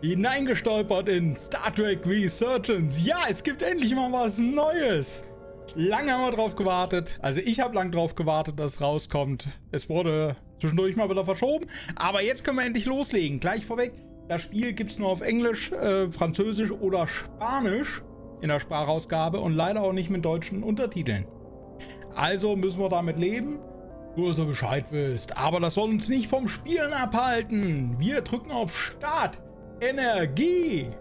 Hineingestolpert in Star Trek Resurgence. Ja, es gibt endlich mal was Neues. Lange haben wir drauf gewartet. Also ich habe lang drauf gewartet, dass es rauskommt. Es wurde zwischendurch mal wieder verschoben. Aber jetzt können wir endlich loslegen. Gleich vorweg, das Spiel gibt es nur auf Englisch, Französisch oder Spanisch in der Sprachausgabe und leider auch nicht mit deutschen Untertiteln. Also müssen wir damit leben. Nur so Bescheid wisst. Aber das soll uns nicht vom Spielen abhalten. Wir drücken auf Start. Energie!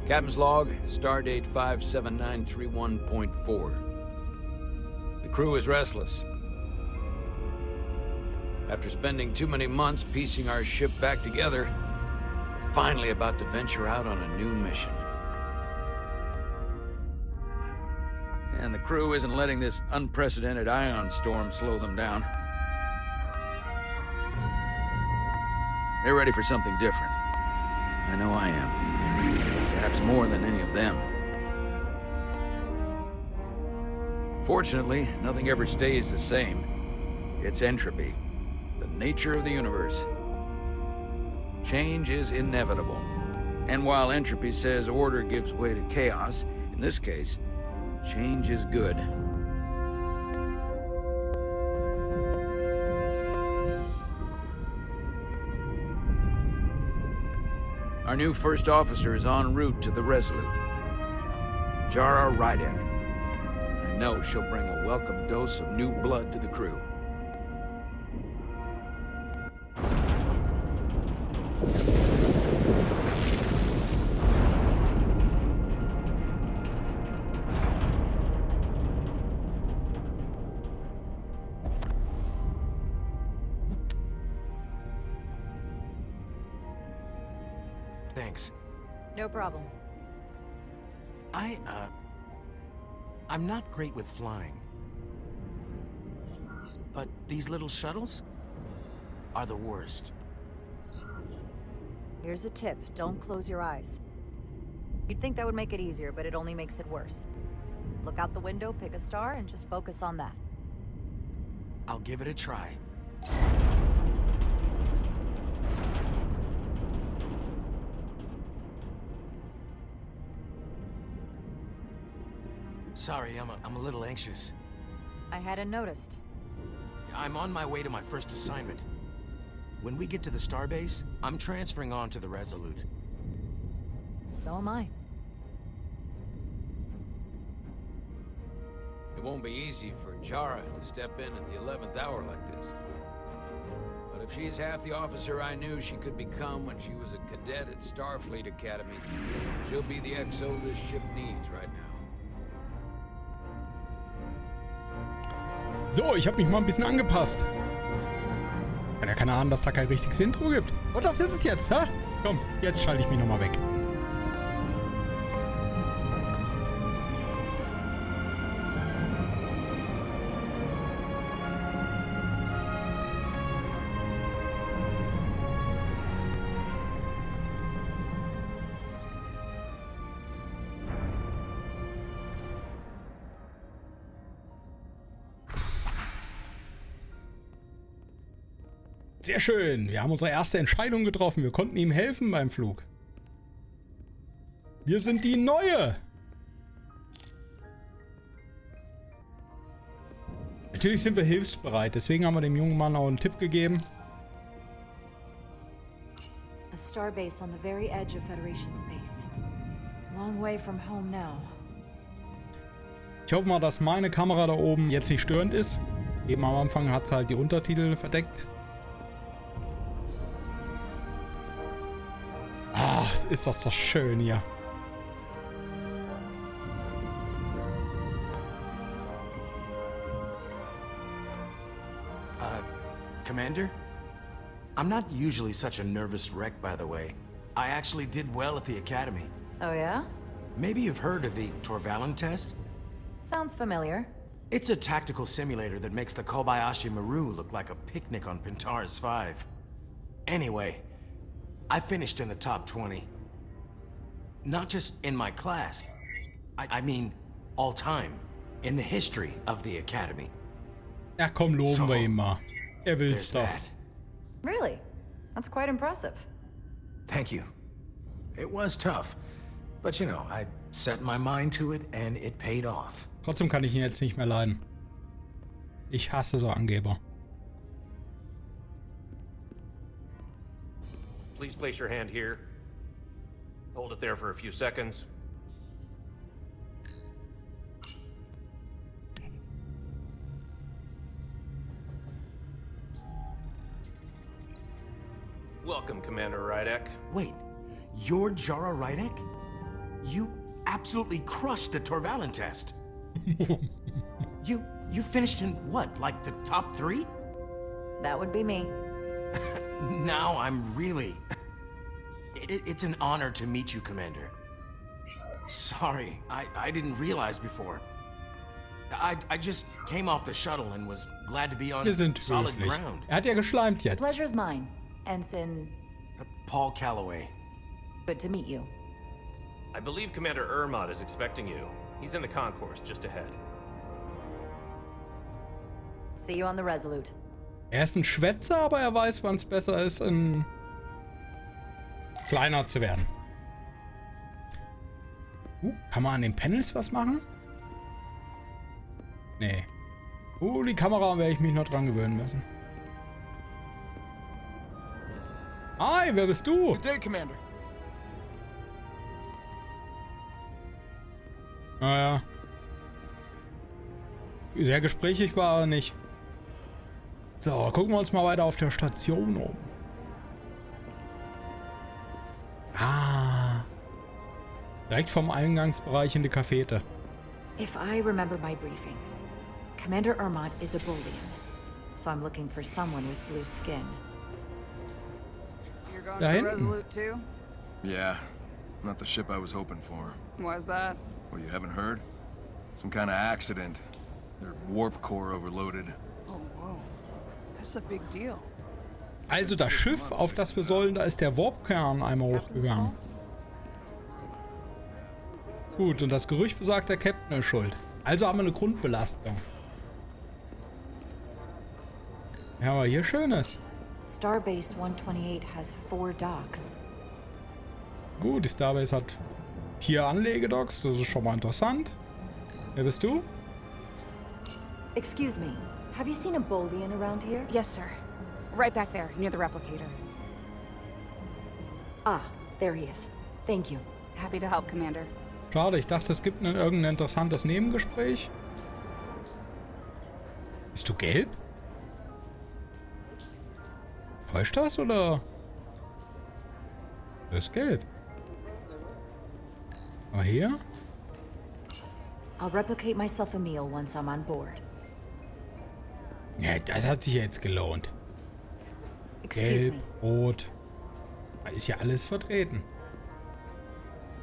Captain's log, stardate 57931.4. The crew is restless. After spending too many months piecing our ship back together, we're finally about to venture out on a new mission. And the crew isn't letting this unprecedented ion storm slow them down. They're ready for something different. I know I am. Perhaps more than any of them. Fortunately, nothing ever stays the same. It's entropy, the nature of the universe. Change is inevitable. And while entropy says order gives way to chaos, in this case, change is good. Our new first officer is en route to the Resolute. Jara Rydek. I know she'll bring a welcome dose of new blood to the crew. Thanks. No problem. I'm not great with flying. But these little shuttles are the worst. Here's a tip. Don't close your eyes. You'd think that would make it easier, but it only makes it worse. Look out the window, pick a star, and just focus on that. I'll give it a try. Sorry, I'm a little anxious. I hadn't noticed. I'm on my way to my first assignment. When we get to the starbase, I'm transferring on to the Resolute. So am I. It won't be easy for Jara to step in at the 11th hour like this. But if she's half the officer I knew she could become when she was a cadet at Starfleet Academy, she'll be the XO this ship needs right now. So, ich habe mich mal ein bisschen angepasst. Kann ja keiner ahnen, dass da kein richtiges Intro gibt. Und das ist es jetzt, hä? Komm, jetzt schalte ich mich nochmal weg. Sehr schön. Wir haben unsere erste Entscheidung getroffen. Wir konnten ihm helfen beim Flug. Wir sind die Neue. Natürlich sind wir hilfsbereit. Deswegen haben wir dem jungen Mann auch einen Tipp gegeben. A starbase on the very edge of Federation space. Long way from home now. Ich hoffe mal, dass meine Kamera da oben jetzt nicht störend ist. Eben am Anfang hat es halt die Untertitel verdeckt. Ah, ist das doch schön hier. Commander? I'm not usually such a nervous wreck, by the way. I actually did well at the academy. Oh yeah? Maybe you've heard of the Torvalin test? Sounds familiar. It's a tactical simulator that makes the Kobayashi Maru look like a picnic on Pintaris 5. Anyway, I finished in the top 20. Not just in my class. I mean, all time. In the history of the Academy. Ja, komm, loben wir ihn mal. Er will's There's doch. that. Really? That's quite impressive. Thank you. It was tough. But you know, I set my mind to it and it paid off. Trotzdem kann ich ihn jetzt nicht mehr leiden. Ich hasse so Angeber. Please place your hand here. Hold it there for a few seconds. Welcome, Commander Rydek. Wait, you're Jara Rydek? You absolutely crushed the Torvalin test. You finished in what, like the top 3? That would be me. Now I'm really... It's an honor to meet you, Commander. Sorry, I didn't realize before. I just came off the shuttle and was glad to be on Wir sind solid höflich. ground. Er hat ja geschleimt jetzt. Pleasure's mine. Ensign, Paul Calloway. good to meet you. I believe Commander Ermot is expecting you. He's in the concourse just ahead. See you on the Resolute. Er ist ein Schwätzer, aber er weiß, wann es besser ist, kleiner zu werden. Kann man an den Panels was machen? Nee. Die Kamera werde ich mich noch dran gewöhnen müssen. Hi, wer bist du? Good day, Commander. Naja. Sehr gesprächig war er nicht. So, gucken wir uns mal weiter auf der Station um. Direkt vom Eingangsbereich in die Cafete. If I remember my briefing, Commander Ermot is a Bolian, so I'm looking for someone with blue skin. You're going Da to hinten. Resolute too? Yeah, not the ship I was hoping for. Why's that? Well, you haven't heard? Some kind of accident. Their warp core overloaded. Oh, whoa. That's a big deal. Also das Schiff, auf das wir sollen, da ist der Warpkern einmal hochgegangen. Gut, und das Gerücht besagt, der Captain ist schuld. Also haben wir eine Grundbelastung. Ja, aber hier Schönes. Starbase 128 has 4 docks. Gut, die Starbase hat 4 Anlegedocks, das ist schon mal interessant. Wer bist du? Excuse me, have you seen a Bolian around here? Yes, sir. Right back there, near the replicator. Ah, there he is. Thank you. Happy to help, Commander. Schade, ich dachte, es gibt irgendein interessantes Nebengespräch. Bist du gelb? Täuscht das, oder? Du bist gelb. Aber hier? I'll replicate myself a meal once I'm on board. Ja, das hat sich jetzt gelohnt. Excuse Gelb, me. rot. Da ist ja alles vertreten.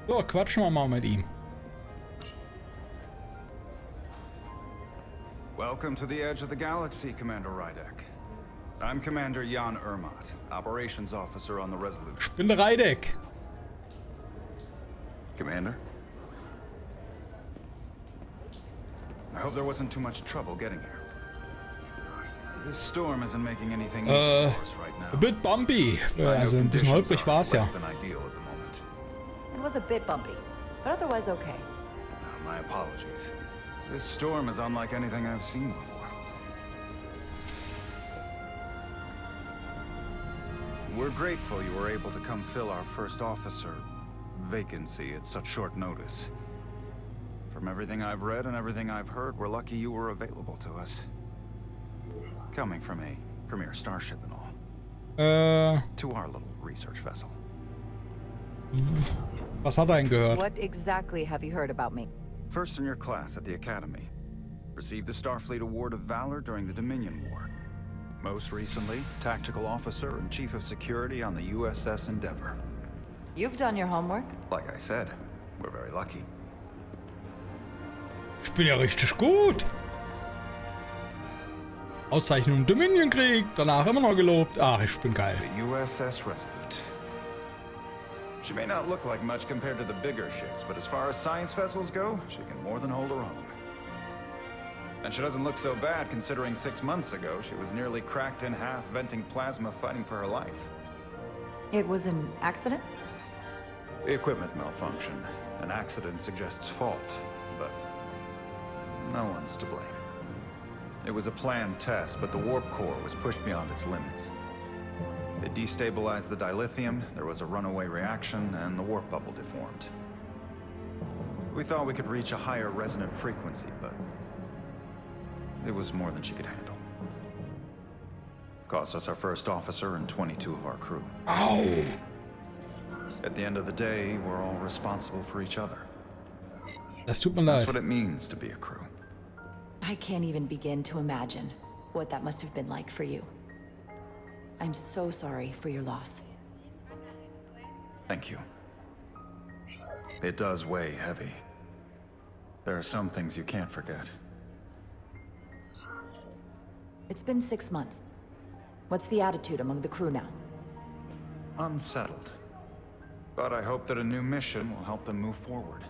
So, quatschen wir mal mit ihm. Welcome to the edge of the galaxy, Commander Rydek. I'm Commander Jan Ermot, Operations Officer on the Resolute. Spindereideck. Commander? I hope there wasn't too much trouble getting here. This storm isn't making anything easy for us right now. A bit bumpy. I know Also ein bisschen conditions holprig are war es ja. less than ideal at the moment. It was a bit bumpy, but otherwise okay. My apologies. This storm is unlike anything I've seen before. We're grateful you were able to come fill our first officer vacancy at such short notice. From everything I've read and everything I've heard, we're lucky you were available to us. Coming from a premier starship and all. To our little research vessel. Was hat er denn gehört? What exactly have you heard about me? First in your class at the Academy. Received the Starfleet Award of Valor during the Dominion War. Most recently, Tactical Officer and Chief of Security on the USS Endeavour. You've done your homework. Like I said, We're very lucky. Ich bin ja richtig gut. Auszeichnung im Dominion-Krieg, danach immer noch gelobt. Ach, ich bin geil. The USS Resolute. She may not look like much compared to the bigger ships, but as far as science vessels go, she can more than hold her own. And she doesn't look so bad considering 6 months ago she was nearly cracked in half, venting plasma, fighting for her life. It was an accident? The equipment malfunction. An accident suggests fault, but no one's to blame. It was a planned test, but the warp core was pushed beyond its limits. It destabilized the dilithium, there was a runaway reaction, and the warp bubble deformed. We thought we could reach a higher resonant frequency, but it was more than she could handle. Cost us our first officer and 22 of our crew. Au! At the end of the day, we're all responsible for each other. Das tut mir That's leid. what it means to be a crew. I can't even begin to imagine what that must have been like for you. I'm so sorry for your loss. Thank you. It does weigh heavy. There are some things you can't forget. It's been 6 months. What's the attitude among the crew now? Unsettled. But I hope that a new mission will help them move forward.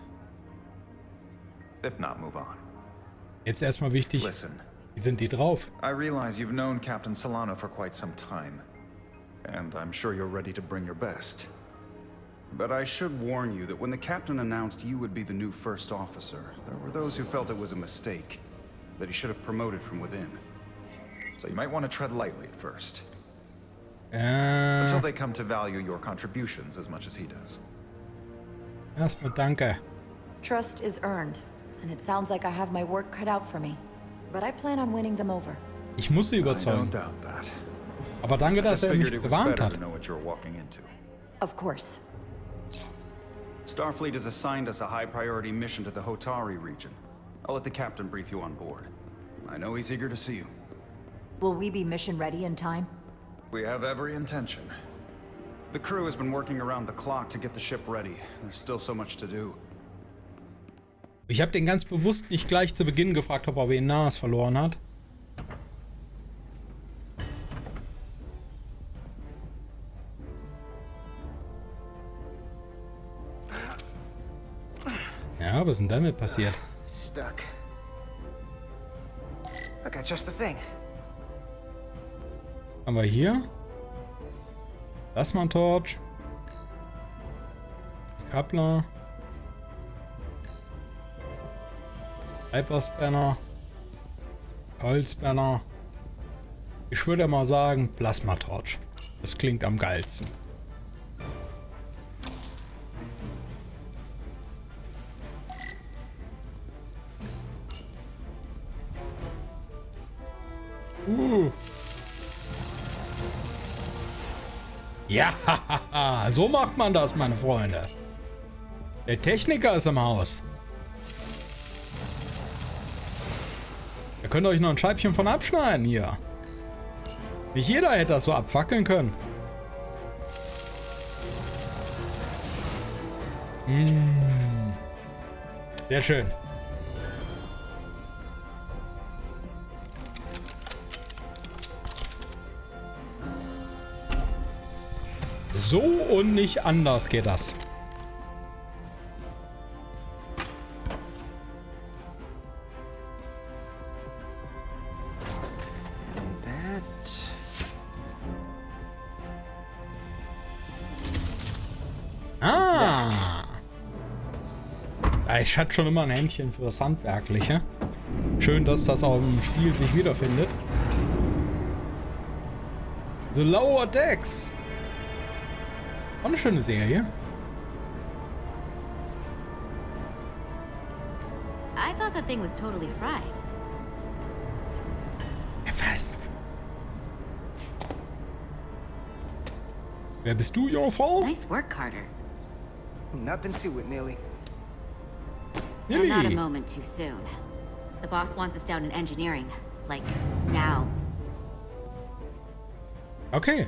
If not, move on. Jetzt erstmal wichtig, Listen, wie sind die drauf? I realize you've known Captain Solano for quite some time, and I'm sure you're ready to bring your best. But I should warn you that when the captain announced you would be the new first officer, there were those who felt it was a mistake, that he should have promoted from within. So you might want to tread lightly at first, until they come to value your contributions as much as he does. Erstmal danke. Trust is earned, and it sounds like I have my work cut out for me. But I plan on winning them over. Ich muss sie I überzeugen. don't doubt that. Aber danke, I dass just er mich figured it was gewarnt better hat. to know what you're walking into. Of course. Starfleet has assigned us a high-priority mission to the Hotari region. I'll let the captain brief you on board. I know he's eager to see you. Will we be mission ready in time? We have every intention. The crew has been working around the clock to get the ship ready. There's still so much to do. Ich habe den ganz bewusst nicht gleich zu Beginn gefragt, ob er wen Nas verloren hat. Ja, was ist denn damit passiert? Stuck. I got just the thing. Haben wir hier? Plasma Torch. Kappler. Hyperspanner. Holzspanner. Ich würde mal sagen Plasma Torch. Das klingt am geilsten. Ja, so macht man das, meine Freunde. Der Techniker ist im Haus. Ihr könnt euch noch ein Scheibchen von abschneiden hier. Nicht jeder hätte das so abfackeln können. Sehr schön. So und nicht anders geht das. Ah! Ja, ich hatte schon immer ein Händchen für das Handwerkliche. Schön, dass das auch im Spiel sich wiederfindet. The Lower Decks. Auch eine schöne Serie. I thought that thing was totally fried. Was? Wer bist du, Jungfrau? Nice work, Carter. Nothing to it, Neely. And not a Lily. moment too soon. The boss wants us down in engineering. Like, now. Okay.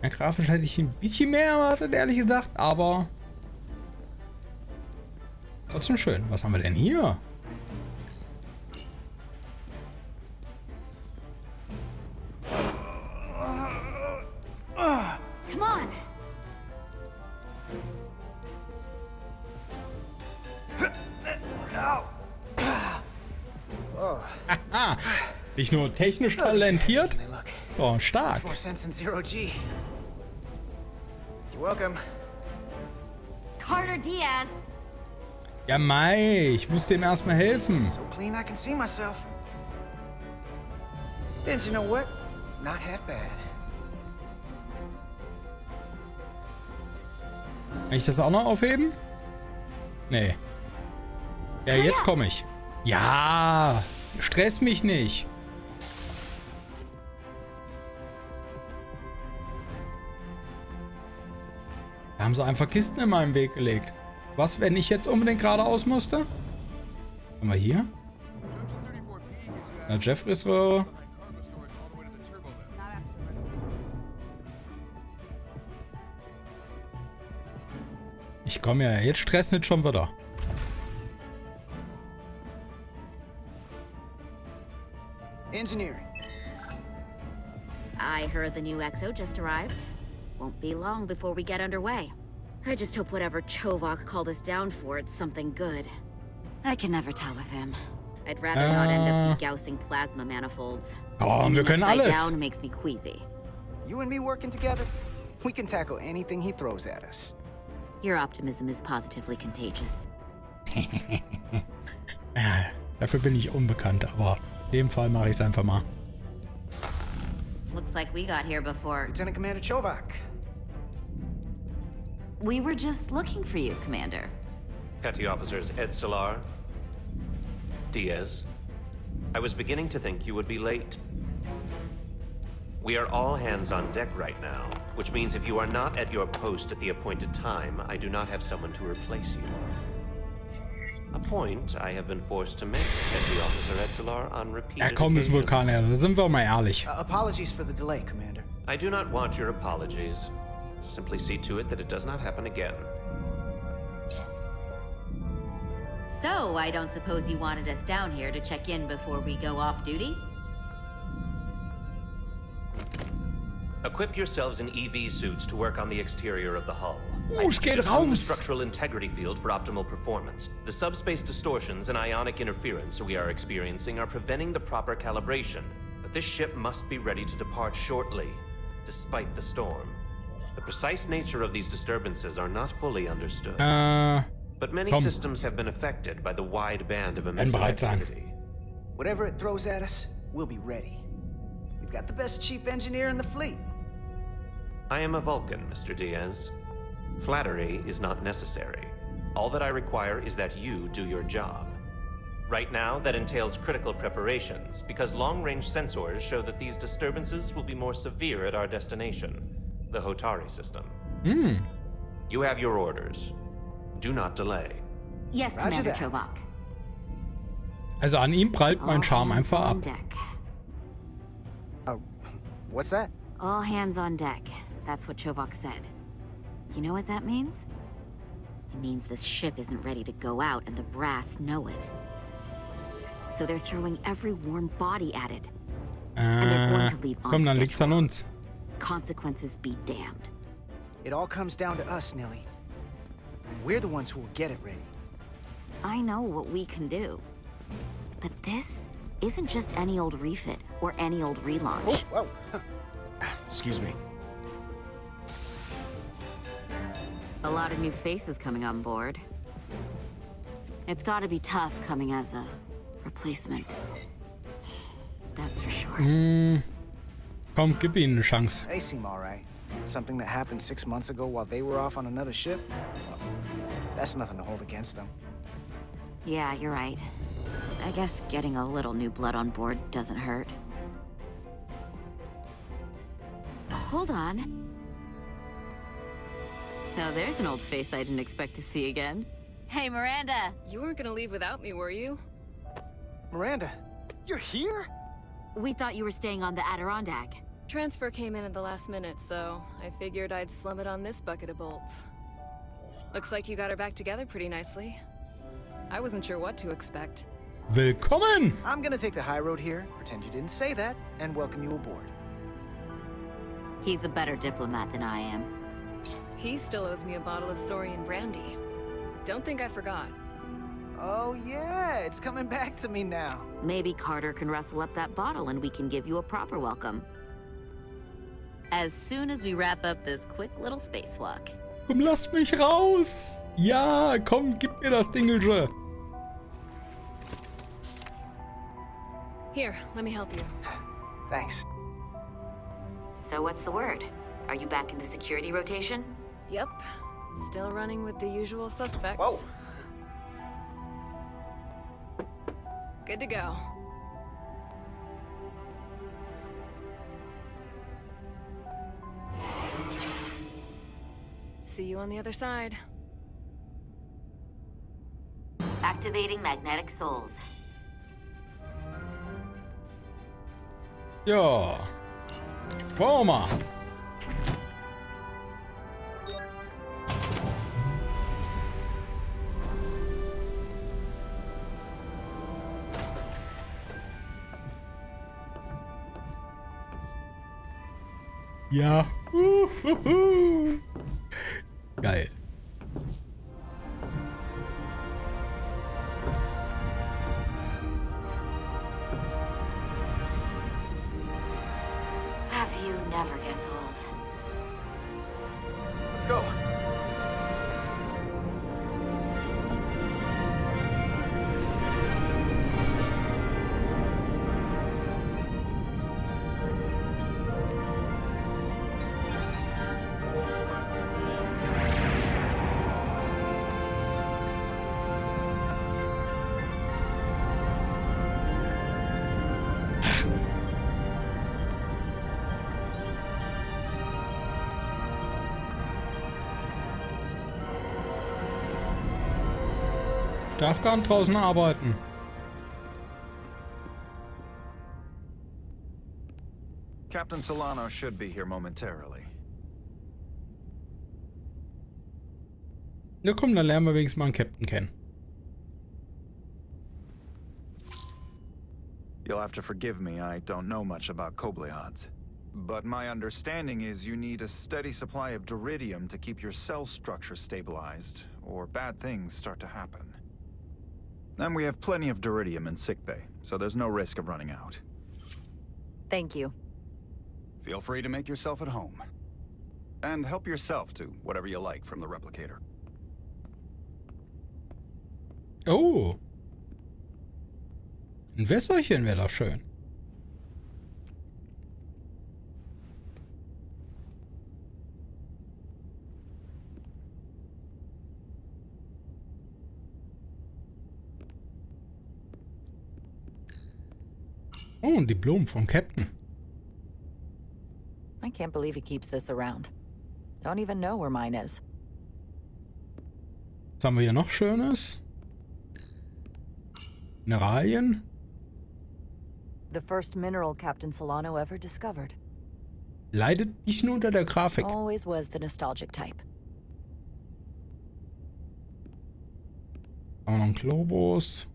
Ja, grafisch hätte ich ein bisschen mehr erwartet, ehrlich gesagt, aber trotzdem schön. Was haben wir denn hier? Come on. Aha. Nicht nur technisch talentiert, oh, stark. More sense than zero G. You're welcome. Carter Diaz. Ja, Mai, ich muss dem erstmal helfen. So clean I can see myself. Then you know what? Not half bad. Kann ich das auch noch aufheben? Nee. Ja, jetzt komme ich. Ja, stress mich nicht. Da haben sie einfach Kisten in meinem Weg gelegt. Was, wenn ich jetzt unbedingt geradeaus musste? Haben wir hier? Na, Jeffreys Röhre. Ich komme ja, jetzt stress nicht schon wieder. Engineering. I heard the new XO just arrived. Won't be long before we get underway. I just hope whatever Chovak called us down for, it's something good. I can never tell with him. I'd rather not end up degausing plasma manifolds. Oh, wir können alles. Down makes me queasy. You and me working together, we can tackle anything he throws at us. Your optimism is positively contagious. Ja, dafür bin ich unbekannt, aber in dem Fall mache ich es einfach mal. Looks like we got here before. Lieutenant Commander Chovak. We were just looking for you, Commander. Petty Officers Ed Solar, Diaz. I was beginning to think you would be late. We are all hands on deck right now, which means if you are not at your post at the appointed time, I do not have someone to replace you. A point I have been forced to make to Petty Officer Ed Solar on repeated Ja, komm, ist occasions. Vulkanier, da sind wir mal ehrlich. Apologies for the delay, Commander. I do not want your apologies. Simply see to it that it does not happen again. So, I don't suppose you wanted us down here to check in before we go off duty? Equip yourselves in EV suits to work on the exterior of the hull. Es geht Consume the raus. structural integrity field for optimal performance. The subspace distortions and ionic interference we are experiencing are preventing the proper calibration. But this ship must be ready to depart shortly, despite the storm. The precise nature of these disturbances are not fully understood. But many systems have been affected by the wide band of emissive activity. Whatever it throws at us, we'll be ready. We've got the best chief engineer in the fleet. I am a Vulcan, Mr. Diaz. Flattery is not necessary. All that I require is that you do your job. Right now, that entails critical preparations, because long-range sensors show that these disturbances will be more severe at our destination, the Hotari system. You have your orders. Do not delay. Yes, Commander Chovak. Also an ihm prallt mein Charme einfach ab. Deck. What's that? All hands on deck. That's what Chovak said. You know what that means? It means this ship isn't ready to go out and the brass know it. So they're throwing every warm body at it. And they're going to leave on Komm, dann liegt's an uns. Consequences be damned. It all comes down to us, Nilly. We're the ones who will get it ready. I know what we can do. But this isn't just any old refit or any old relaunch. Whoa. Excuse me. A lot of new faces coming on board. It's gotta be tough coming as a replacement. That's for sure. Komm, gib ihnen eine Chance. They seem all right. Something that happened 6 months ago while they were off on another ship? Well, that's nothing to hold against them. Yeah, you're right. I guess getting a little new blood on board doesn't hurt. Hold on. Now there's an old face I didn't expect to see again. Hey, Miranda! You weren't gonna leave without me, were you? Miranda, you're here? We thought you were staying on the Adirondack. transfer came in at the last minute, so I figured I'd slum it on this bucket of bolts. Looks like you got her back together pretty nicely. I wasn't sure what to expect. Willkommen! I'm gonna take the high road here, pretend you didn't say that, and welcome you aboard. He's a better diplomat than I am. He still owes me a bottle of Saurian brandy. Don't think I forgot. Oh yeah, it's coming back to me now. Maybe Carter can rustle up that bottle and we can give you a proper welcome. As soon as we wrap up this quick little spacewalk. Komm, lass mich raus! Ja, komm, gib mir das Dingelche. Here, let me help you. Thanks. So what's the word? Are you back in the security rotation? Yep. Still running with the usual suspects. Whoa. Good to go. See you on the other side. Activating magnetic souls. Ja. Wollen wir mal. Ja. Geil. That view never gets old. Let's go. Ich darf gar nicht draußen arbeiten. Captain Solano should be here momentarily. Ja komm, dann lernen wir wenigstens mal einen Captain kennen. You'll have to forgive me, I don't know much about Kobleods. But my understanding is you need a steady supply of duridium to keep your cell structure stabilized, or bad things start to happen. And we have plenty of duridium in sickbay, so there's no risk of running out. Thank you. Feel free to make yourself at home. And help yourself to whatever you like from the replicator. Oh. Ein Wässerchen wäre doch schön. Oh, ein Diplom vom Captain. I can't believe he keeps this around. Don't even know where mine is. Was haben wir hier noch Schönes? Mineralien? The first mineral Captain Solano ever discovered. Leidet nicht nur unter der Grafik. Always was the nostalgic type. Auch noch ein Globus.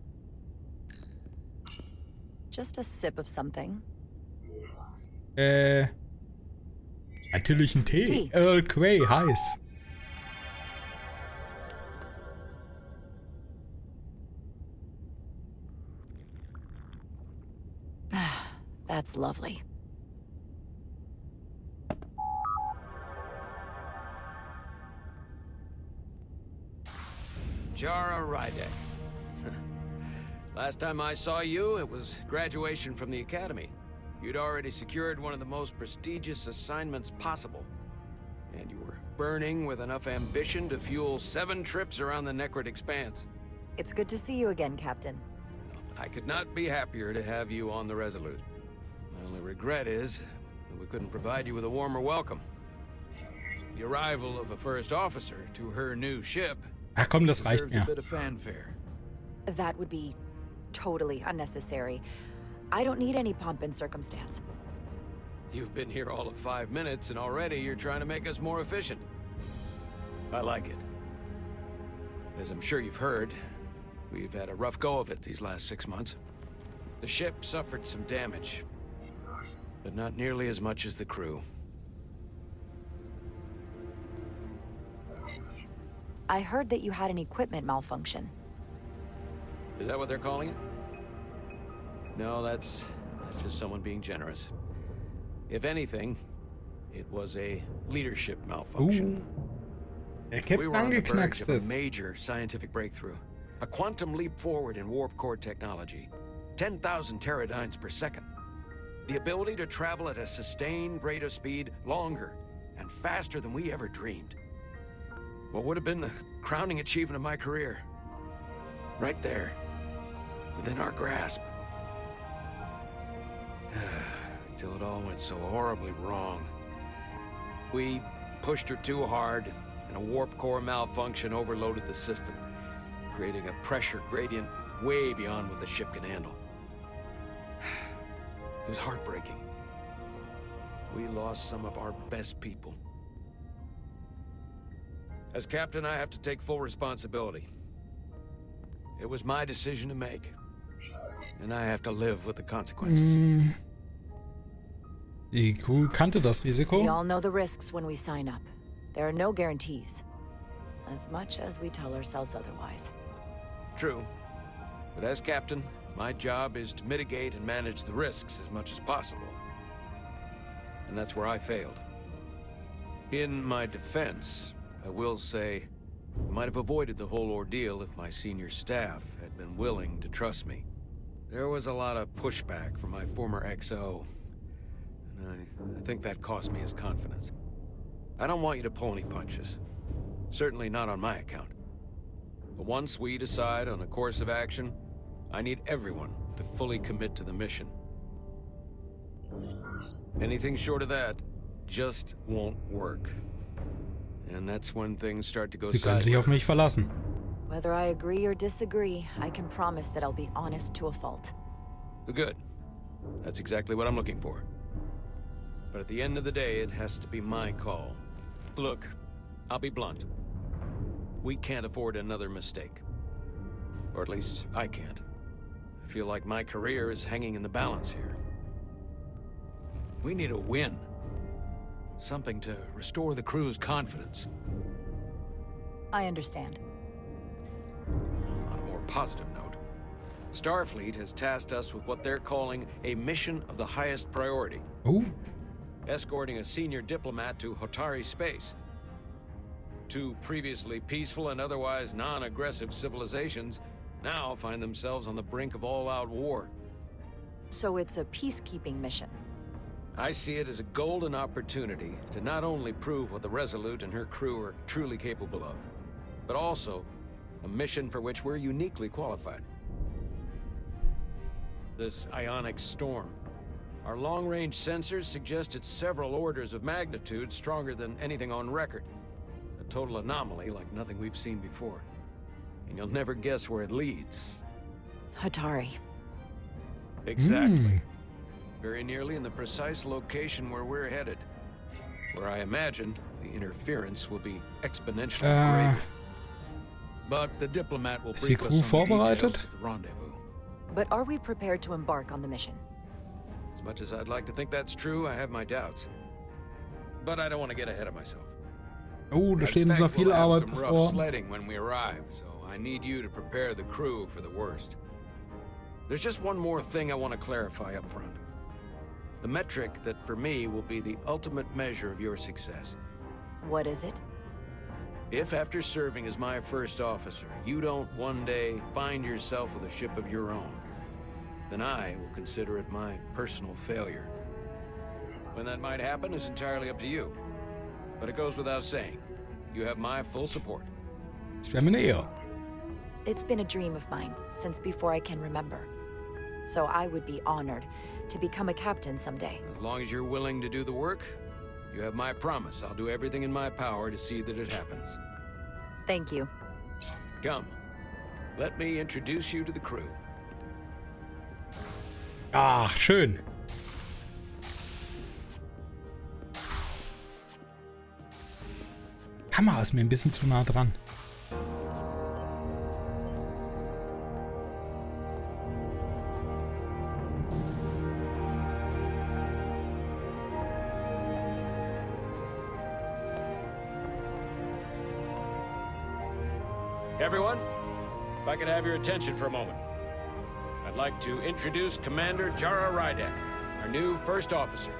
Just a sip of something. Natürlich ein Tee. Tee. Earl Grey, heiß. That's lovely. Jara Rydek. Last time I saw you, it was graduation from the academy. You'd already secured one of the most prestigious assignments possible. And you were burning with enough ambition to fuel 7 trips around the Necrid Expanse. It's good to see you again, Captain. I could not be happier to have you on the Resolute. My only regret is that we couldn't provide you with a warmer welcome. The arrival of a first officer to her new ship Ach komm, das reicht deserves a mir. bit of fanfare. That would be totally unnecessary. I don't need any pomp and circumstance. You've been here all of 5 minutes, and already you're trying to make us more efficient. I like it. As I'm sure you've heard, we've had a rough go of it these last 6 months. The ship suffered some damage, but not nearly as much as the crew. I heard that you had an equipment malfunction. Is that what they're calling it? No, that's just someone being generous. If anything, it was a leadership malfunction. Der Captain We were on the verge angeknackst of a ist. major scientific breakthrough. A quantum leap forward in warp core technology. 10,000 teradynes per second. The ability to travel at a sustained rate of speed longer and faster than we ever dreamed. What would have been the crowning achievement of my career. Right there. Within our grasp. Until it all went so horribly wrong. We pushed her too hard, and a warp core malfunction overloaded the system, creating a pressure gradient way beyond what the ship can handle. It was heartbreaking. We lost some of our best people. As captain, I have to take full responsibility. It was my decision to make, and I have to live with the consequences. Die Crew kannte das Risiko. We all know the risks when we sign up. There are no guarantees. As much as we tell ourselves otherwise. True. But as captain, my job is to mitigate and manage the risks as much as possible. And that's where I failed. In my defense, I will say I might have avoided the whole ordeal if my senior staff had been willing to trust me. There was a lot of pushback from my former XO, and I think that cost me his confidence. I don't want you to pull any punches. Certainly not on my account. But once we decide on a course of action, I need everyone to fully commit to the mission. Anything short of that just won't work. And that's when things start to go Sie können sideways. sich auf mich verlassen. Whether I agree or disagree, I can promise that I'll be honest to a fault. Good. That's exactly what I'm looking for. But at the end of the day, it has to be my call. Look, I'll be blunt. We can't afford another mistake. Or at least, I can't. I feel like my career is hanging in the balance here. We need a win. Something to restore the crew's confidence. I understand. On a more positive note, Starfleet has tasked us with what they're calling a mission of the highest priority. Oh. Escorting a senior diplomat to Hotari space. 2 previously peaceful and otherwise non-aggressive civilizations now find themselves on the brink of all-out war. So it's a peacekeeping mission. I see it as a golden opportunity to not only prove what the Resolute and her crew are truly capable of, but also a mission for which we're uniquely qualified. This ionic storm. Our long-range sensors suggest it's several orders of magnitude stronger than anything on record. A total anomaly like nothing we've seen before. And you'll never guess where it leads. Hatari. Exactly. Very nearly in the precise location where we're headed. Where I imagine the interference will be exponentially greater. But the diplomat will Ist die brief us Crew on the vorbereitet? details at the rendezvous. But are we prepared to embark on the mission? As much as I'd like to think that's true, I have my doubts. But I don't want to get ahead of myself. Oh, da I steht uns noch expect viel we'll have Arbeit some rough bevor. sledding when we arrive, so I need you to prepare the crew for the worst. There's just one more thing I want to clarify up front. The metric that for me will be the ultimate measure of your success. What is it? If after serving as my first officer, you don't one day find yourself with a ship of your own, then I will consider it my personal failure. When that might happen is entirely up to you. But it goes without saying, you have my full support. Das wäre mir eine Ehre. It's been a dream of mine since before I can remember. So I would be honored to become a captain someday. As long as you're willing to do the work, you have my promise. I'll do everything in my power to see that it happens. Thank you. Come, let me introduce you to the crew. Ach, schön. Kamera ist mir ein bisschen zu nah dran. Everyone, if I could have your attention for a moment. I'd like to introduce Commander Jara Rydek, our new first officer.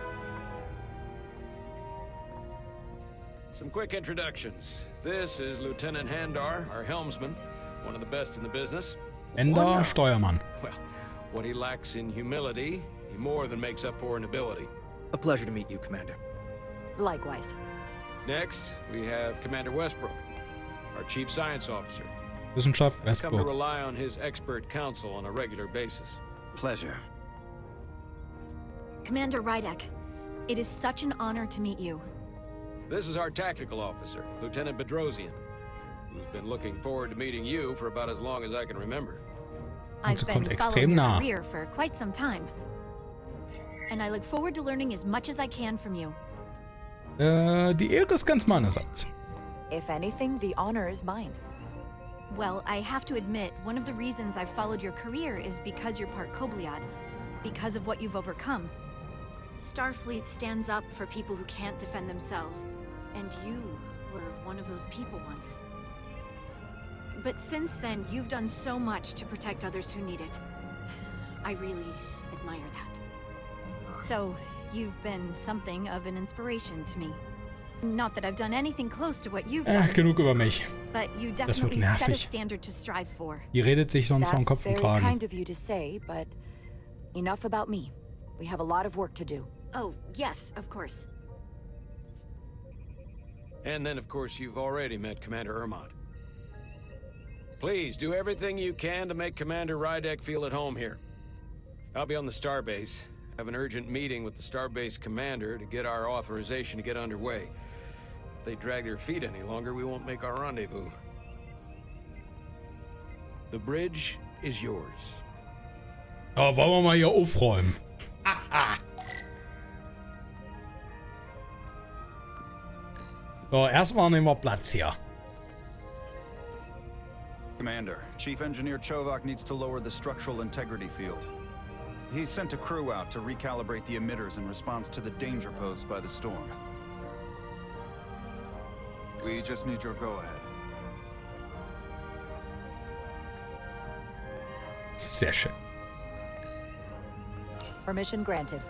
Some quick introductions. This is Lieutenant Handar, our helmsman, one of the best in the business. Handar, Steuermann. Well, what he lacks in humility, he more than makes up for in ability. A pleasure to meet you, Commander. Likewise. Next, we have Commander Westbrook, our chief science officer. Wissenschaft, Come to Westbrook. rely on his expert counsel on a regular basis. Pleasure. Commander Rydek, it is such an honor to meet you. This is our tactical officer, Lieutenant Bedrosian, who's been looking forward to meeting you for about as long as I can remember. I've sie been kommt following extrem your nah. career for quite some time. And I look forward to learning as much as I can from you. Die Ehre ist ganz meinerseits. If anything, the honor is mine. Well, I have to admit, one of the reasons I've followed your career is because you're part Kobliad, because of what you've overcome. Starfleet stands up for people who can't defend themselves, and you were one of those people once. But since then, you've done so much to protect others who need it. I really admire that. So, you've been something of an inspiration to me. Not that I've done anything close to what you've done, Genug über mich. but you Das wird definitely set a nervig. standard to strive for. Die redet sich sonst am That's Kopf und very Kragen. kind of you to say, but enough about me. We have a lot of work to do. Oh, yes, of course. And then, of course, you've already met Commander Ermont. Please, do everything you can to make Commander Rydek feel at home here. I'll be on the starbase. I have an urgent meeting with the starbase commander to get our authorization to get underway. If they drag their feet any longer, we won't make our rendezvous. The bridge is yours. Aber wollen wir mal hier aufräumen. So, erstmal nehmen wir Platz hier. Commander, Chief Engineer Chovak needs to lower the structural integrity field. He's sent a crew out to recalibrate the emitters in response to the danger posed by the storm. We just need your go-ahead. Sehr schön. Permission granted.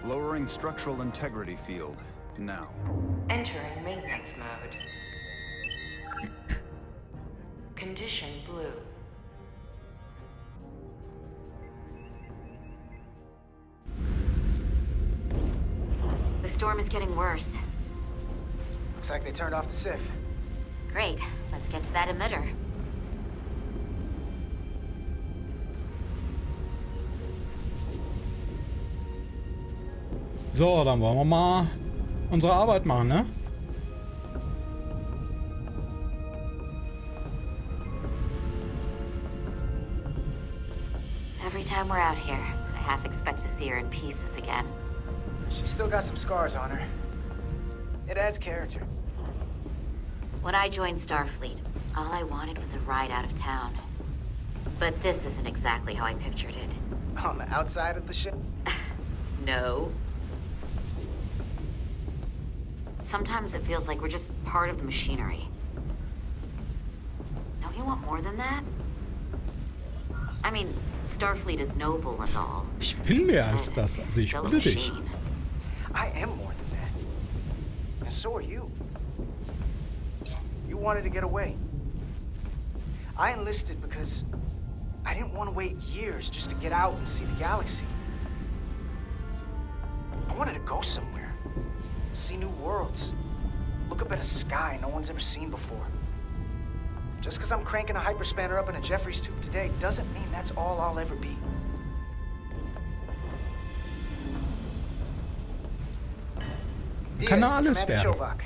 Lowering structural integrity field, now. Entering maintenance mode. Condition blue. The storm is getting worse. Looks like they turned off the SIF. Great. Let's get to that emitter. So, dann wollen wir mal unsere Arbeit machen, ne? Every time we're out here, I half expect to see her in pieces again. She's still got some scars on her. It adds character. When I joined Starfleet, all I wanted was a ride out of town. But this isn't exactly how I pictured it. On the outside of the ship? No. Sometimes it feels like we're just part of the machinery. Don't you want more than that? I mean, Starfleet is noble and all. Ich bin mehr als das, also ich bitte dich. I am more than that. And so are you. You wanted to get away. I enlisted because I didn't want to wait years just to get out and see the galaxy. I wanted to go somewhere. See new worlds. Look up at a sky no one's ever seen before. Just because I'm cranking a hyperspanner up in a Jeffries tube today doesn't mean that's all I'll ever be. Kann alles Commander werden. Chovak.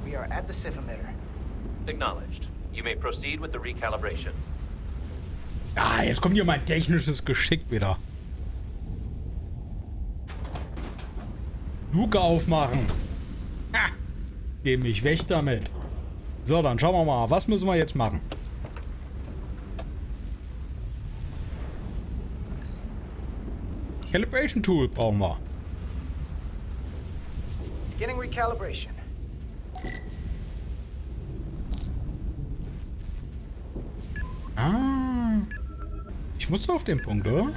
We are at the SIF emitter. Acknowledged. You may proceed with the recalibration. Ah, jetzt kommt hier mein technisches Geschick wieder. Luke aufmachen. Ha! Geh mich weg damit. So, dann schauen wir mal. Was müssen wir jetzt machen? Calibration Tool brauchen wir. Beginning recalibration. Ah. Ich muss doch auf den Punkt, oder?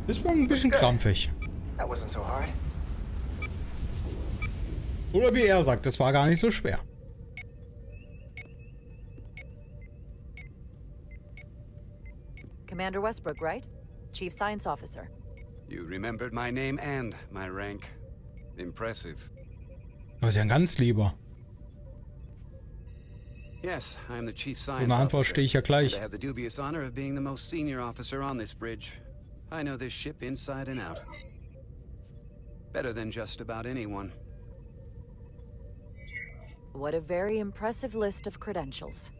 Das war ein bisschen krampfig. That wasn't so hard. Oder wie er sagt, das war gar nicht so schwer. Commander Westbrook, right? Chief Science Officer. You remembered my name and my rank. Impressive. Das ist ja ein ganz lieber. Yes, I am the Chief So Science eine Antwort Officer. stehe ich ja gleich. And I have the dubious honor of being the most senior officer on this bridge. I know this ship inside and out. Better than just about anyone. What a very impressive list of credentials.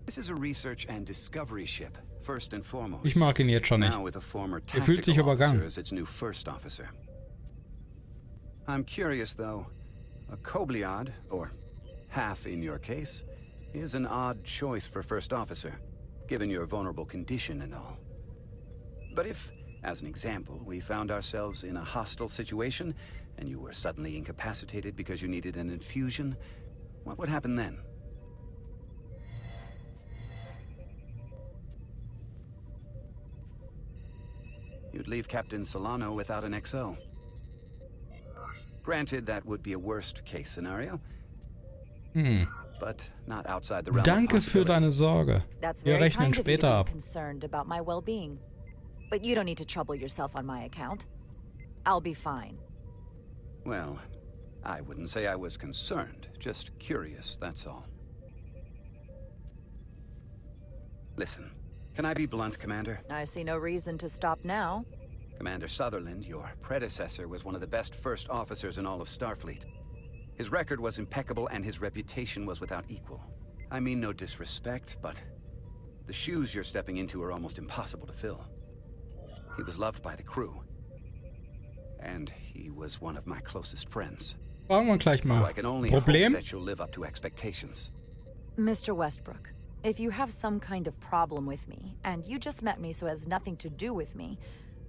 This is a research and discovery ship, first and foremost. Ich mag ihn jetzt schon nicht. Now with a former Er fühlt sich tactical übergangen. officer as its new first officer. I'm curious though. A Kobliad, or half in your case, is an odd choice for first officer, given your vulnerable condition and all. But if, as an example, we found ourselves in a hostile situation, and you were suddenly incapacitated because you needed an infusion, what would happen then? You'd leave Captain Solano without an XO. Granted, that would be a worst-case scenario. But not outside the realm Danke of für deine Sorge. That's Wir very rechnen kind of you to später ab. be concerned about my well-being. But you don't need to trouble yourself on my account. I'll be fine. Well, I wouldn't say I was concerned, just curious, that's all. Listen, can I be blunt, Commander? I see no reason to stop now. Commander Sutherland, your predecessor, was one of the best first officers in all of Starfleet. His record was impeccable and his reputation was without equal. I mean no disrespect, but the shoes you're stepping into are almost impossible to fill. He was loved by the crew. And he was one of my closest friends. Fragen wir gleich So mal. I can only Problem? hope that you'll live up to expectations. Mr. Westbrook, if you have some kind of problem with me, and you just met me so it has nothing to do with me,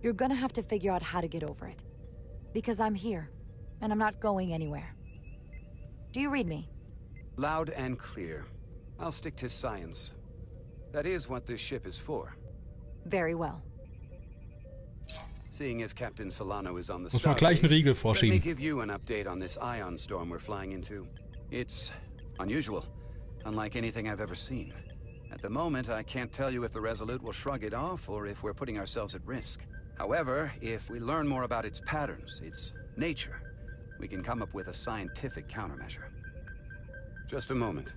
you're gonna have to figure out how to get over it. Because I'm here, and I'm not going anywhere. Do you read me? Loud and clear. I'll stick to science. That is what this ship is for. Very well. Seeing as Captain Solano is on the Muss man gleich einen Riegel Starbase, let me vorschieben. give you an update on this ion storm we're flying into. It's unusual, unlike anything I've ever seen. At the moment, I can't tell you if the Resolute will shrug it off or if we're putting ourselves at risk. However, if we learn more about its patterns, its nature, we can come up with a scientific countermeasure. Just a moment.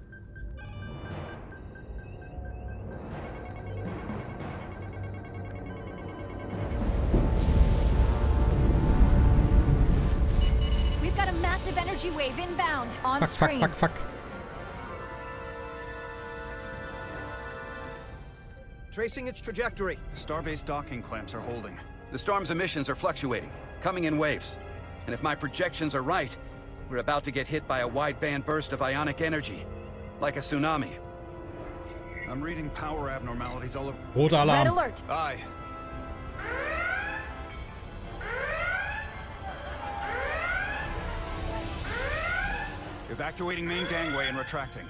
We've got a massive energy wave inbound. On Fuck, fuck, screen. fuck, fuck. Tracing its trajectory. Starbase docking clamps are holding. The storm's emissions are fluctuating, coming in waves. And if my projections are right, we're about to get hit by a wideband burst of ionic energy. Like a tsunami. I'm reading power abnormalities all over. Roter Red Alarm. alert. Aye. Evacuating main gangway and retracting.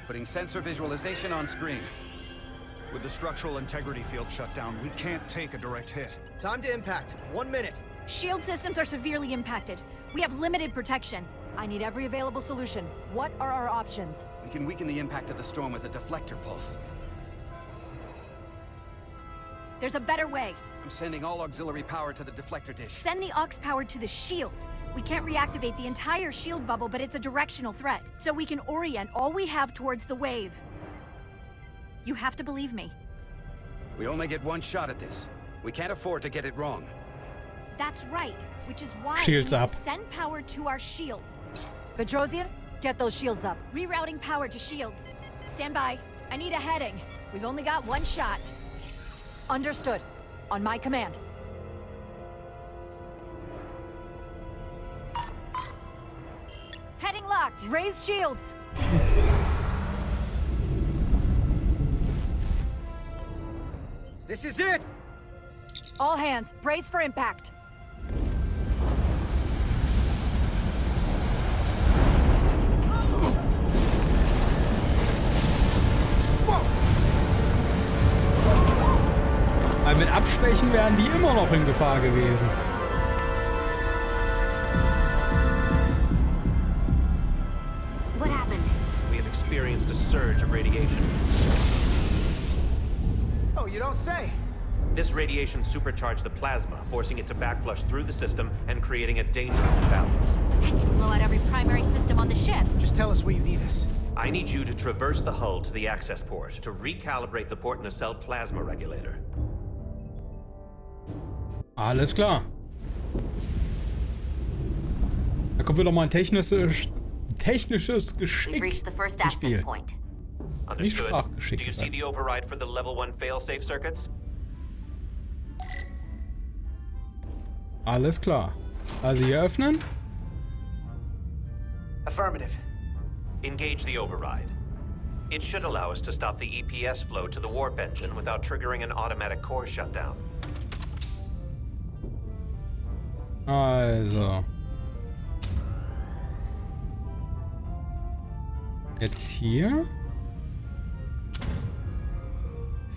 Putting sensor visualization on screen. With the structural integrity field shut down, we can't take a direct hit. Time to impact. 1 minute. Shield systems are severely impacted. We have limited protection. I need every available solution. What are our options? We can weaken the impact of the storm with a deflector pulse. There's a better way. I'm sending all auxiliary power to the deflector dish. Send the aux power to the shields. We can't reactivate the entire shield bubble, but it's a directional threat. So we can orient all we have towards the wave. You have to believe me. We only get one shot at this. We can't afford to get it wrong. That's right, which is why Shields we need up. to send power to our shields. Petrosian, get those shields up. Rerouting power to shields. Stand by. I need a heading. We've only got one shot. Understood. On my command. Raise shields. This is it! All hands, brace for impact. Weil mit Abschwächen wären die immer noch in Gefahr gewesen. What happened? We have experienced a surge of radiation. Oh, you don't say. This radiation supercharged the plasma, forcing it to backflush through the system and creating a dangerous imbalance. That can blow out every primary system on the ship. Just tell us where you need us. I need you to traverse the hull to the access port to recalibrate the port nacelle plasma regulator. Alles klar. Da kommt wieder mal ein technisches Geschick We've reached the first ins access Spiel. point. Understood. Sprachgeschick Do you see sein. the override for the level 1 failsafe circuits? Alles klar. Also hier öffnen. Affirmative. Engage the override. It should allow us to stop the EPS flow to the warp engine without triggering an automatic core shutdown. Also. Jetzt hier.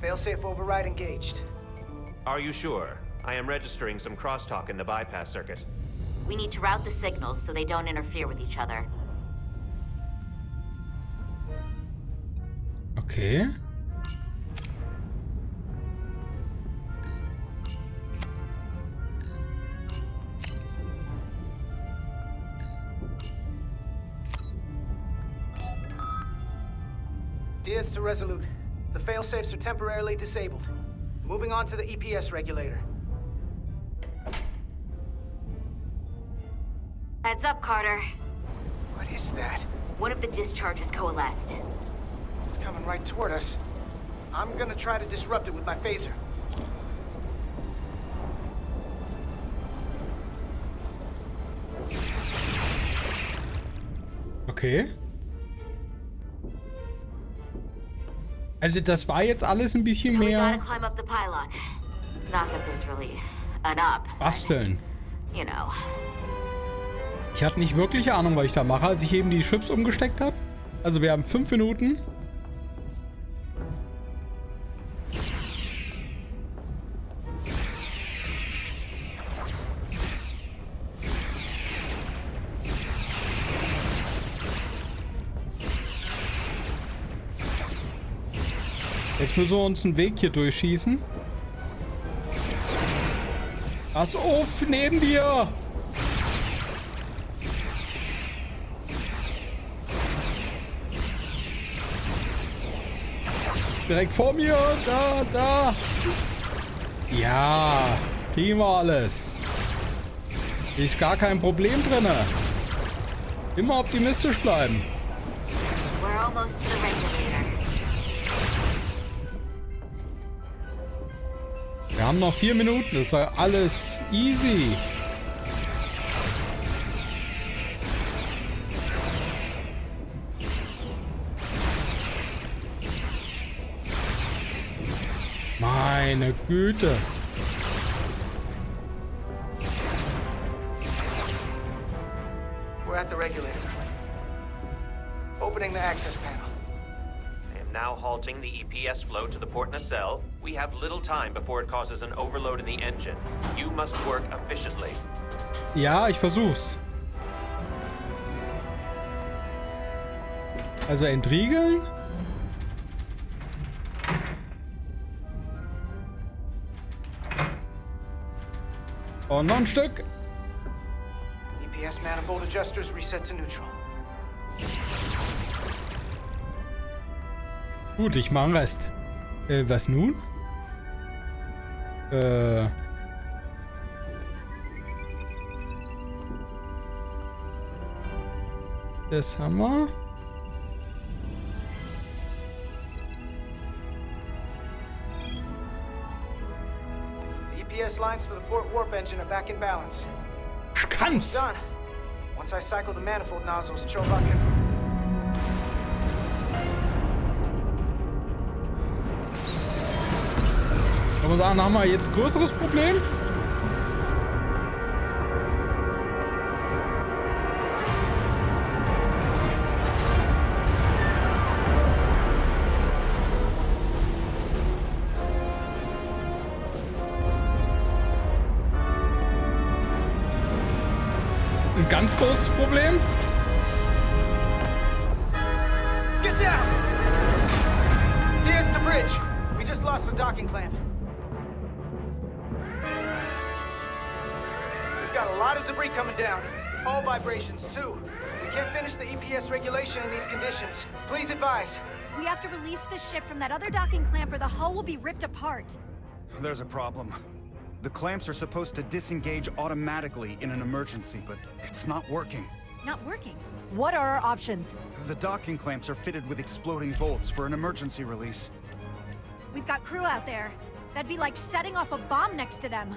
Failsafe override engaged. Are you sure? I am registering some crosstalk in the bypass circuit. We need to route the signals so they don't interfere with each other. Okay. Diaz to Resolute. The failsafes are temporarily disabled. Moving on to the EPS regulator. Heads up, Carter. What is that? One of the discharges coalesced. It's coming right toward us. I'm gonna try to disrupt it with my phaser. Okay. Also das war jetzt alles ein bisschen So we gotta mehr climb up the pylon. Not that there's really an up. basteln. You know. Ich hatte nicht wirklich Ahnung, was ich da mache, als ich eben die Chips umgesteckt habe. Also wir haben 5 Minuten. Jetzt müssen wir uns einen Weg hier durchschießen. Pass auf, neben dir! Direkt vor mir, da. Ja, kriegen wir alles. Ist gar kein Problem drinne. Immer optimistisch bleiben. We're almost to the regulator. Wir haben noch 4 Minuten, das ist alles easy. Meine Güte. We're at the regulator. Opening the access panel. I am now halting the EPS flow to the port nacelle. We have little time before it causes an overload in the engine. You must work efficiently. Ja, ich versuch's. Also entriegeln. Und noch ein Stück. EPS manifold adjusters reset to neutral. Gut, ich mache den Rest. Was nun? Das haben wir. The EPS lines to the port warp engine are back in balance. Ich kann's! Done. Once I cycle the manifold nozzles, Chovak can... Kann man sagen, haben wir jetzt ein größeres Problem? Ein ganz großes Problem? Get down! Here's the bridge. We just lost the docking clamp. We've got a lot of debris coming down. All vibrations, too. We can't finish the EPS regulation in these conditions. Please advise. We have to release this ship from that other docking clamp or the hull will be ripped apart. There's a problem. The clamps are supposed to disengage automatically in an emergency, but it's not working. Not working? What are our options? The docking clamps are fitted with exploding bolts for an emergency release. We've got crew out there. That'd be like setting off a bomb next to them.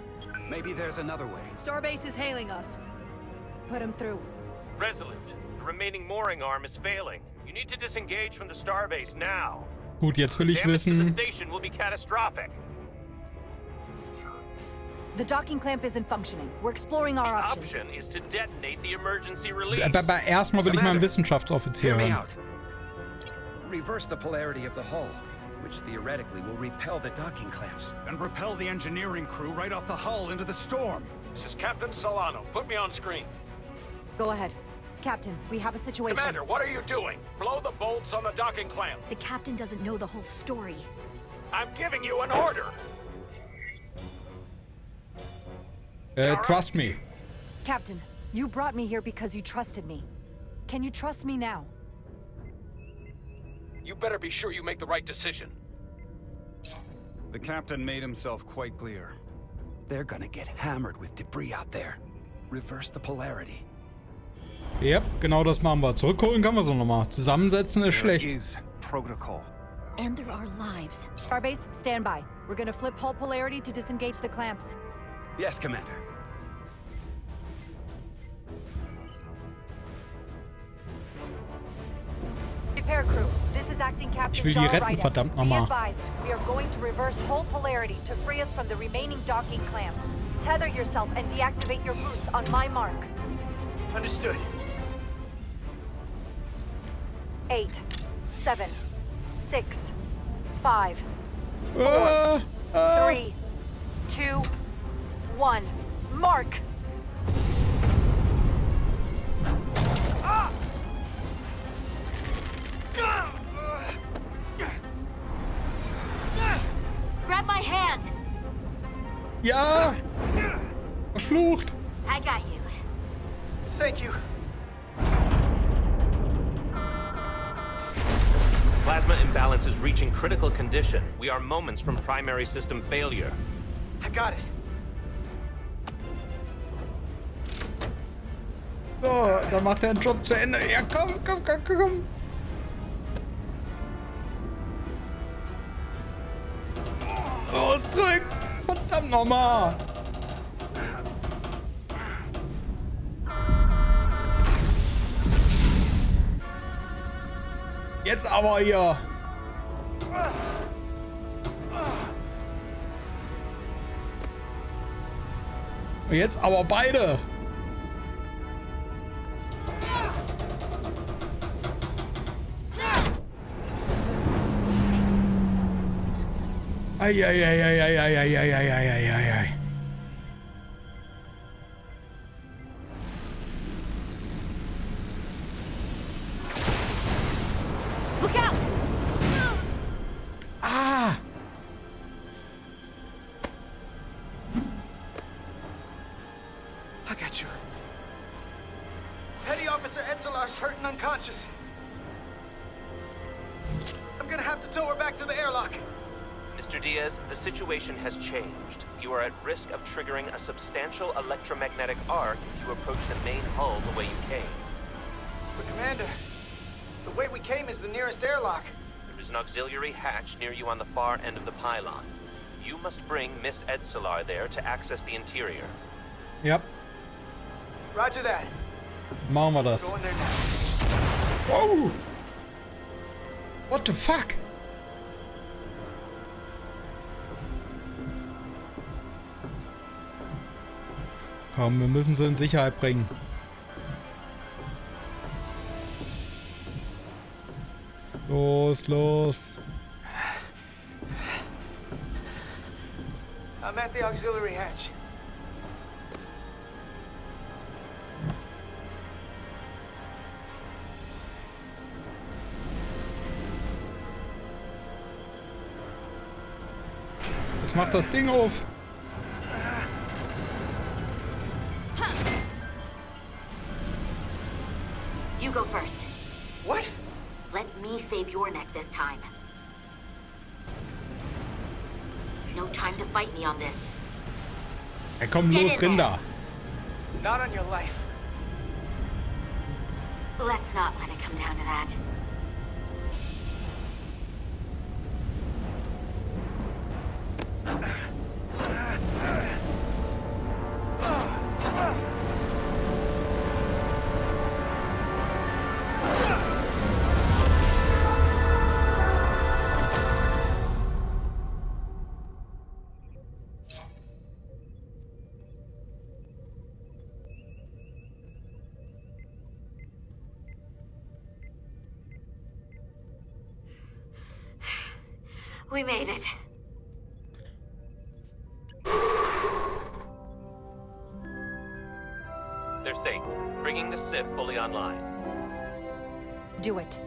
Maybe there's another way. Starbase is hailing us. Put him through. Resolute, the remaining mooring arm is failing. You need to disengage from the starbase now. Gut, jetzt will ich Damage to the wissen. station will be catastrophic. The docking clamp isn't functioning. We're exploring our The options. option is to detonate the emergency release. Aber erstmal will ich mal einen Wissenschaftsoffizier Hear me hören. out. Reverse the polarity of the hull, which theoretically will repel the docking clamps. And repel the engineering crew right off the hull into the storm. This is Captain Solano. Put me on screen. Go ahead. Captain, we have a situation. Commander, what are you doing? Blow the bolts on the docking clamp. The captain doesn't know the whole story. I'm giving you an order. Trust me. Captain, you brought me here because you trusted me. Can you trust me now? You better be sure you make the right decision. The captain made himself quite clear. They're gonna get hammered with debris out there. Reverse the polarity. Yep, genau das machen wir. Zurückholen kann man so nochmal. Zusammensetzen ist schlecht. Is protocol. And there are lives. Starbase, stand by. We're gonna flip hull polarity to disengage the clamps. Yes, Commander. Repair crew, this is acting Ich Captain will die John retten, Ryder. verdammt Be nochmal. advised, we are going to reverse hull polarity to free us from the remaining docking clamp. Tether yourself and deactivate your boots on my mark. Understood. 8, 7, 6, 5, 4, 3, 2, 1. Mark! Grab my hand! Ja! Verflucht! I got you. Thank you. Plasma imbalance is reaching critical condition. We are moments from primary system failure. I got it. So, dann macht er den Job zu Ende. Ja, komm, komm, komm, komm. Ausdrücken! Verdammt nochmal! Jetzt aber hier! Und jetzt aber beide! Eieieiei. Look out! Ah! I got you. Petty Officer Etzelar's hurt and unconscious. I'm gonna have to tow her back to the airlock. Mr. Diaz, the situation has changed. You are at risk of triggering a substantial electromagnetic arc if you approach the main hull the way you came. But Commander, the way we came is the nearest airlock. There is an auxiliary hatch near you on the far end of the pylon. You must bring Miss Etzelar there to access the interior. Yep. Roger that. Machen wir das. Go in there now. Whoa! What the fuck? Komm, wir müssen sie in Sicherheit bringen. Los, los. I'm at the auxiliary hatch. Jetzt macht das Ding auf. You go first. What? Let me save your neck this time. No time to fight me on this. Ja, komm, los, Rinder. Not on your life. Let's not let it come down to that. We made it. They're safe, bringing the Sif fully online. Do it.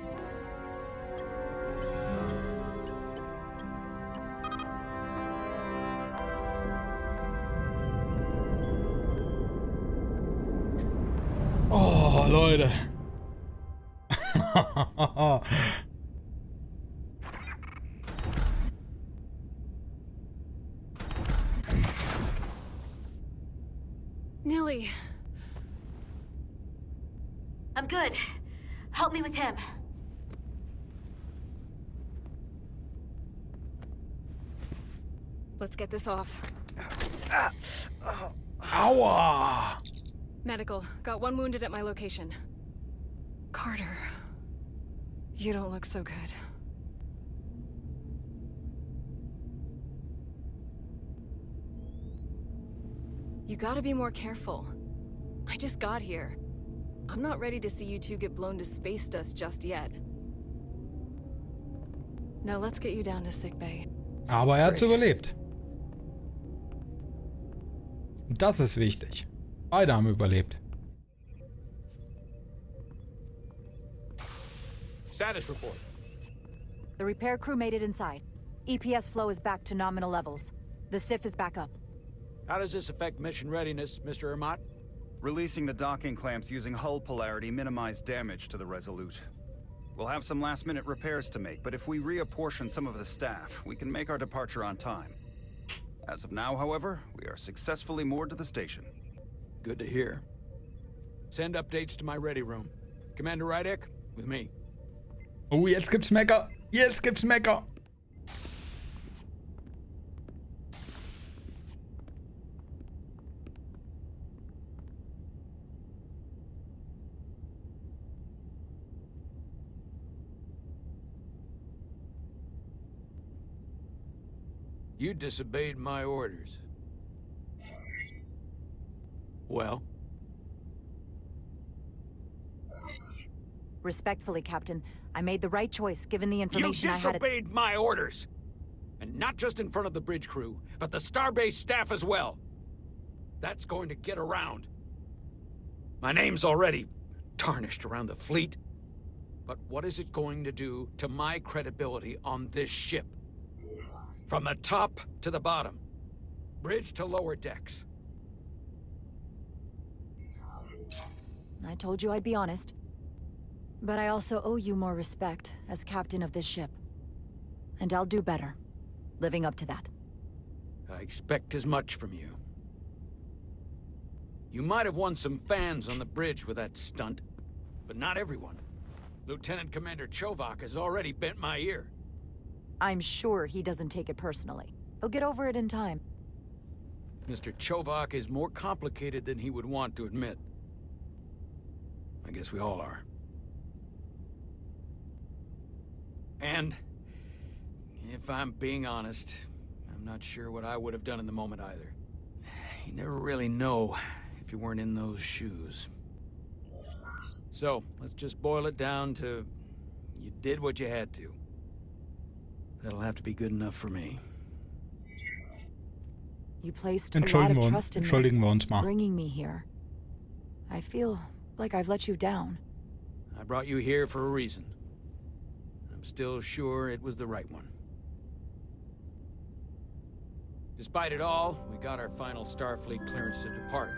Oh, Leute. Nilly. I'm good. Help me with him. Let's get this off. Aua! Medical. Got one wounded at my location. Carter. You don't look so good. You gotta be more careful. I just got here. I'm not ready to see you two get blown to space dust just yet. Now let's get you down to sickbay. Aber er hat überlebt. Das ist wichtig. Beide haben überlebt. Status report. The repair crew made it inside. EPS flow is back to nominal levels. The SIF is back up. How does this affect mission readiness, Mr. Ermot? Releasing the docking clamps using hull polarity minimized damage to the Resolute. We'll have some last-minute repairs to make, but if we reapportion some of the staff, we can make our departure on time. As of now, however, we are successfully moored to the station. Good to hear. Send updates to my ready room. Commander Rydek, with me. Oh, jetzt gibt's Mecker. Jetzt gibt's Mecker. You disobeyed my orders. Well? Respectfully, Captain, I made the right choice given the information I had. You disobeyed my orders! And not just in front of the bridge crew, but the Starbase staff as well. That's going to get around. My name's already tarnished around the fleet. But what is it going to do to my credibility on this ship? From the top to the bottom. Bridge to lower decks. I told you I'd be honest. But I also owe you more respect as captain of this ship. And I'll do better, living up to that. I expect as much from you. You might have won some fans on the bridge with that stunt, but not everyone. Lieutenant Commander Chovak has already bent my ear. I'm sure he doesn't take it personally. He'll get over it in time. Mr. Chovak is more complicated than he would want to admit. I guess we all are. And, if I'm being honest, I'm not sure what I would have done in the moment either. You never really know if if you weren't in those shoes. So, let's just boil it down to you did what you had to. That'll have to be good enough for me. You placed a lot of trust in Entschuldigen wir uns me, mal. bringing me here. I feel like I've let you down. I brought you here for a reason. I'm still sure it was the right one. Despite it all, we got our final Starfleet clearance to depart.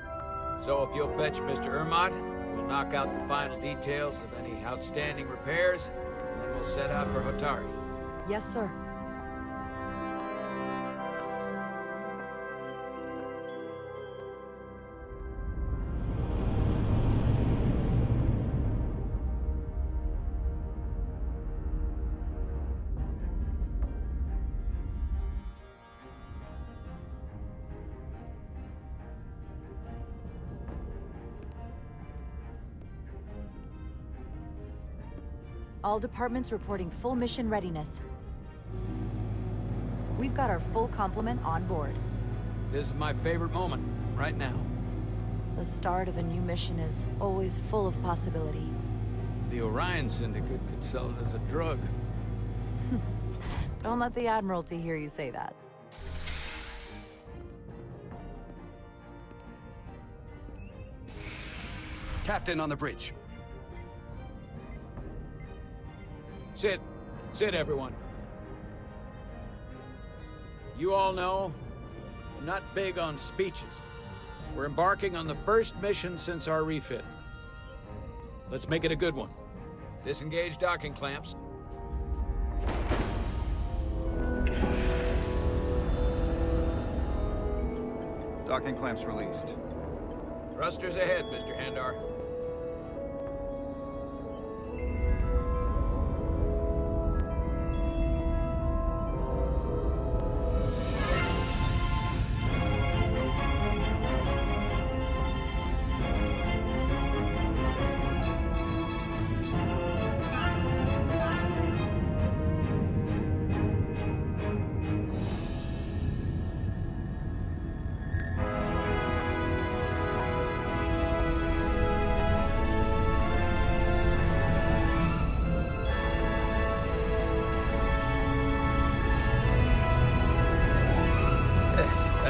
So if you'll fetch Mr. Ermot, we'll knock out the final details of any outstanding repairs, and then we'll set out for Hotari. Yes, sir. All departments reporting full mission readiness. We've got our full complement on board. This is my favorite moment, right now. The start of a new mission is always full of possibility. The Orion Syndicate could sell it as a drug. Don't let the Admiralty hear you say that. Captain on the bridge. Sit. Sit, everyone. You all know, I'm not big on speeches. We're embarking on the first mission since our refit. Let's make it a good one. Disengage docking clamps. Docking clamps released. Thrusters ahead, Mr. Handar.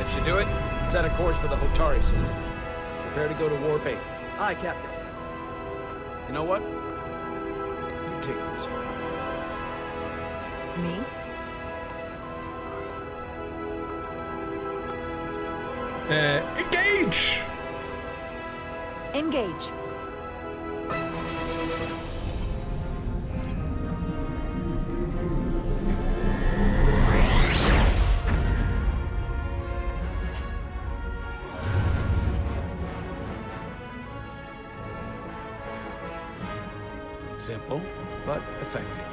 Should do it. Set a course for the Hotari system. Prepare to go to Warp 8. Aye, Captain. You know what? You take this one. Me? Engage! Engage. Simple, but effective.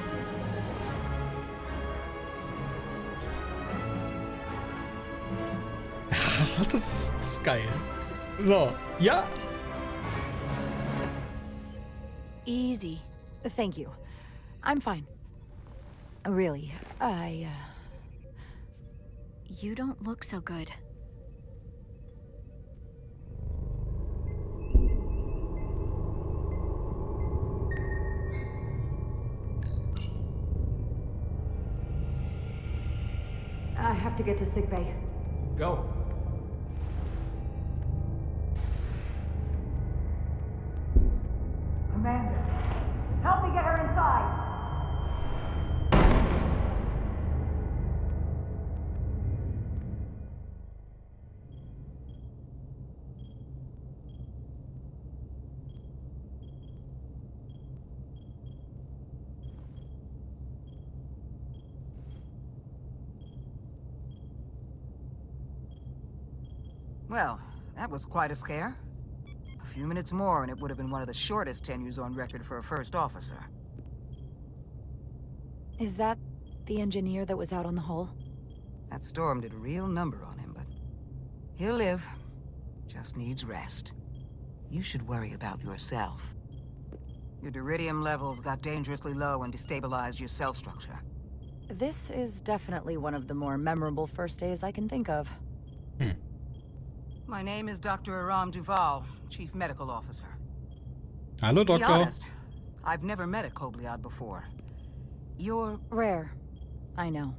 Das ist geil. So, ja. Easy. Thank you. I'm fine. Really, You don't look so good. I have to get to sickbay. Go. Commander, help me get her inside. Well, that was quite a scare. A few minutes more and it would have been one of the shortest tenures on record for a first officer. Is that the engineer that was out on the hull? That storm did a real number on him, but he'll live. Just needs rest. You should worry about yourself. Your deridium levels got dangerously low and destabilized your cell structure. This is definitely one of the more memorable first days I can think of. My name is Dr. Aram Duval, Chief Medical Officer. Hallo, To be Doktor. honest, I've never met a Kobliad before. You're rare. I know.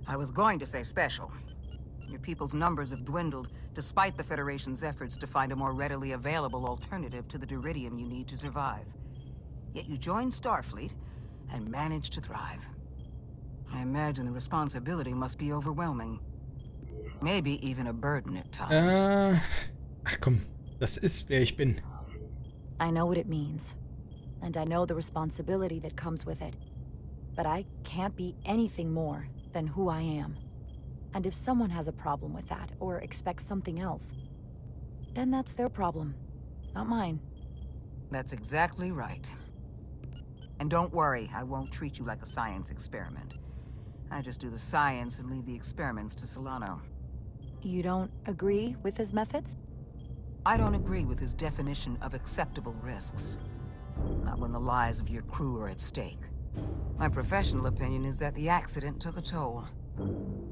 I was going to say special. Your people's numbers have dwindled, despite the Federation's efforts to find a more readily available alternative to the Duridium you need to survive. Yet you joined Starfleet and managed to thrive. I imagine the responsibility must be overwhelming. Maybe even a burden at times. Ach komm, das ist, wer ich bin. I know what it means. And I know the responsibility that comes with it. But I can't be anything more than who I am. And if someone has a problem with that, or expects something else, then that's their problem, not mine. That's exactly right. And don't worry, I won't treat you like a science experiment. I just do the science and leave the experiments to Solano. You don't agree with his methods? I don't agree with his definition of acceptable risks. Not when the lives of your crew are at stake. My professional opinion is that the accident took a toll.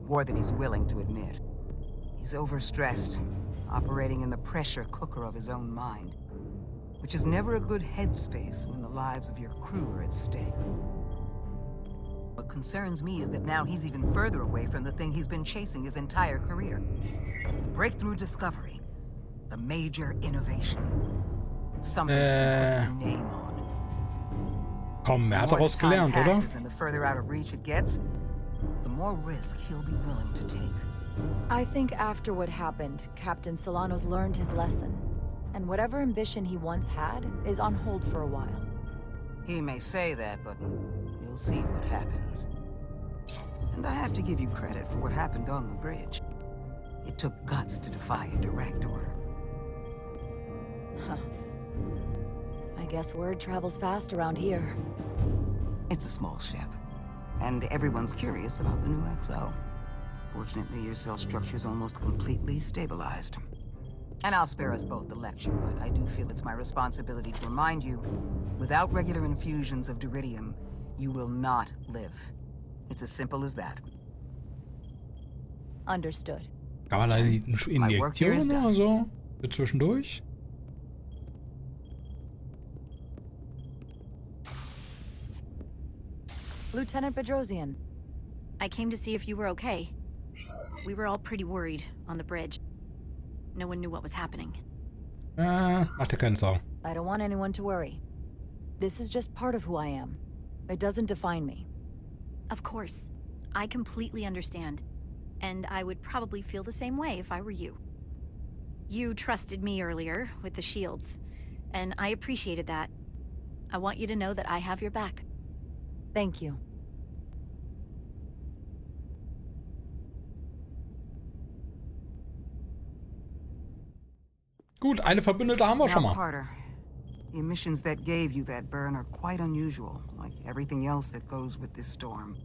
More than he's willing to admit. He's overstressed, operating in the pressure cooker of his own mind. Which is never a good headspace when the lives of your crew are at stake. What concerns me is that now he's even further away from the thing he's been chasing his entire career. Breakthrough discovery. The major innovation. Something he can put his name on. Komm, er hat daraus gelernt, The more oder? passes and the further out of reach it gets, the more risk he'll be willing to take. I think after what happened, Captain Solano's learned his lesson. And whatever ambition he once had is on hold for a while. He may say that, but you'll see what happens. And I have to give you credit for what happened on the bridge. It took guts to defy a direct order. Huh. I guess word travels fast around here. It's a small ship, and everyone's curious about the new XO. Fortunately, your cell structure is almost completely stabilized. And I'll spare us both the lecture, but I do feel it's my responsibility to remind you, without regular infusions of Duridium, you will not live. It's as simple as that. Understood. Kann man da eine Injektion oder so? Für zwischendurch? Lieutenant Bedrosian. I came to see if you were okay. We were all pretty worried on the bridge. No one knew what was happening. Mach dir keine Sorgen. I don't want anyone to worry. This is just part of who I am. It doesn't define me. Of course. I completely understand. And I would probably feel the same way if I were you. You trusted me earlier with the shields, and I appreciated that. I want you to know that I have your back. Thank you. Gut, eine Verbündete haben wir schon Now, mal. Carter, the emissions that gave you that burn are quite unusual, like everything else that goes with this storm.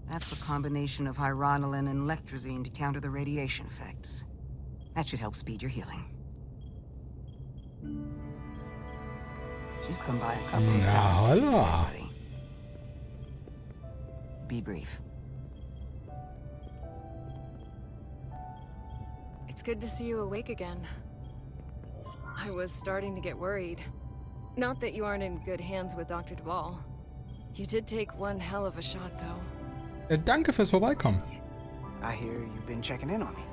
That's a combination of hyronolin and lectrazine to counter the radiation effects. That should help speed your healing. She's come by a couple of times to see everybody. Be brief. It's good to see you awake again. I was starting to get worried. Not that you aren't in good hands with Dr. Duval. You did take one hell of a shot, though. Danke fürs Vorbeikommen. I hear you've been checking in on me.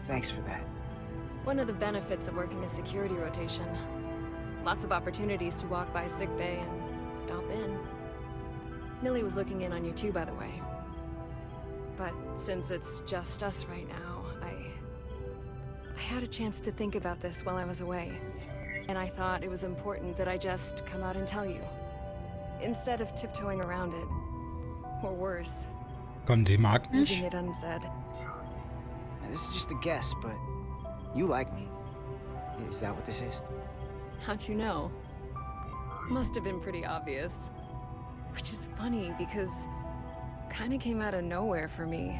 Thanks for that. One of the benefits of working a security rotation. Lots of opportunities to walk by sickbay and stop in. Millie was looking in on you too, by the way. But since it's just us right now, I had a chance to think about this while I was away. And I thought it was important that I just come out and tell you. Instead of tiptoeing around it. Or worse. Komm, die mag mich. Leaving it unsaid. Now, this is just a guess, but you like me. Is that what this is? How'd you know? Must have been pretty obvious. Which is funny because Keine came out of nowhere for me.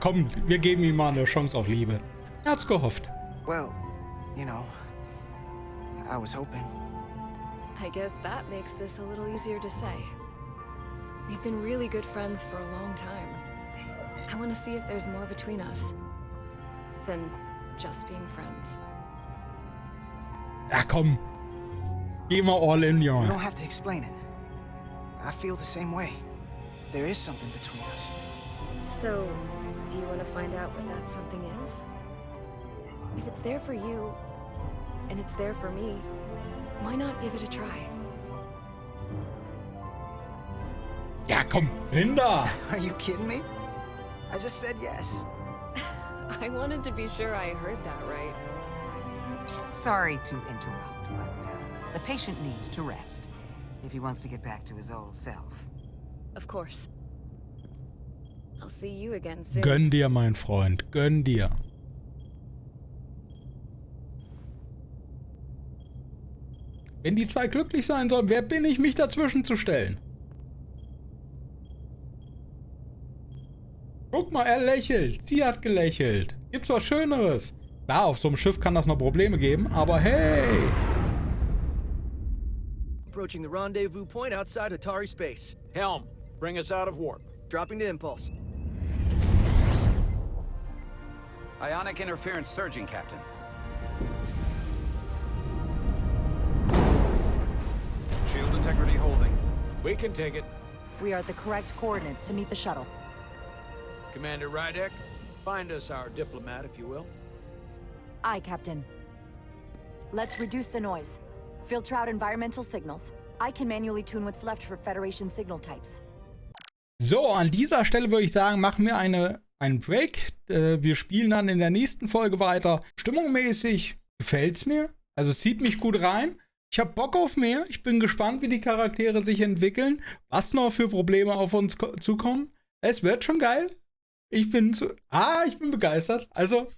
Komm, wir geben ihm mal eine Chance auf Liebe. Er hat's gehofft. Well, you know, I was hoping. I guess that makes this a little easier to say. We've been really good friends for a long time. I want to see if there's more between us than just being friends. Ja, komm. Geh mal all in, You Junge. don't have to explain it. I feel the same way. There is something between us. So, do you want to find out what that something is? If it's there for you, and it's there for me, why not give it a try? Ja, komm, Rinder. Are you kidding me? I just said yes. I wanted to be sure I heard that right. Sorry to interrupt, but the patient needs to rest if he wants to get back to his old self. Of course. I'll see you again soon. Gönn dir, mein Freund, gönn dir. Wenn die zwei glücklich sein sollen, wer bin ich, mich dazwischen zu stellen? Guck mal, er lächelt. Sie hat gelächelt. Gibt's was Schöneres? Klar, auf so einem Schiff kann das noch Probleme geben, aber hey! Approaching the rendezvous point outside Atari space. Helm, bring us out of warp. Dropping to impulse. Ionic interference surging, Captain. Shield integrity holding. We can take it. We are at the correct coordinates to meet the shuttle. Commander Rydek, find us our diplomat, if you will. Aye, Captain. Let's reduce the noise. Filter out environmental signals. I can manually tune what's left for Federation signal types. So, an dieser Stelle würde ich sagen, machen wir einen Break. Wir spielen dann in der nächsten Folge weiter. Stimmungsmäßig gefällt's mir. Also es zieht mich gut rein. Ich habe Bock auf mehr. Ich bin gespannt, wie die Charaktere sich entwickeln. Was noch für Probleme auf uns zukommen. Es wird schon geil. Ich bin begeistert. Also,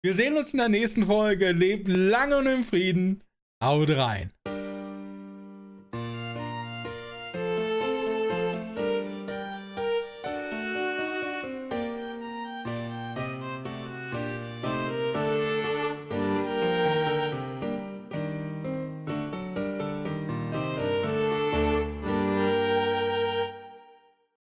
wir sehen uns in der nächsten Folge. Lebt lange und im Frieden. Haut rein.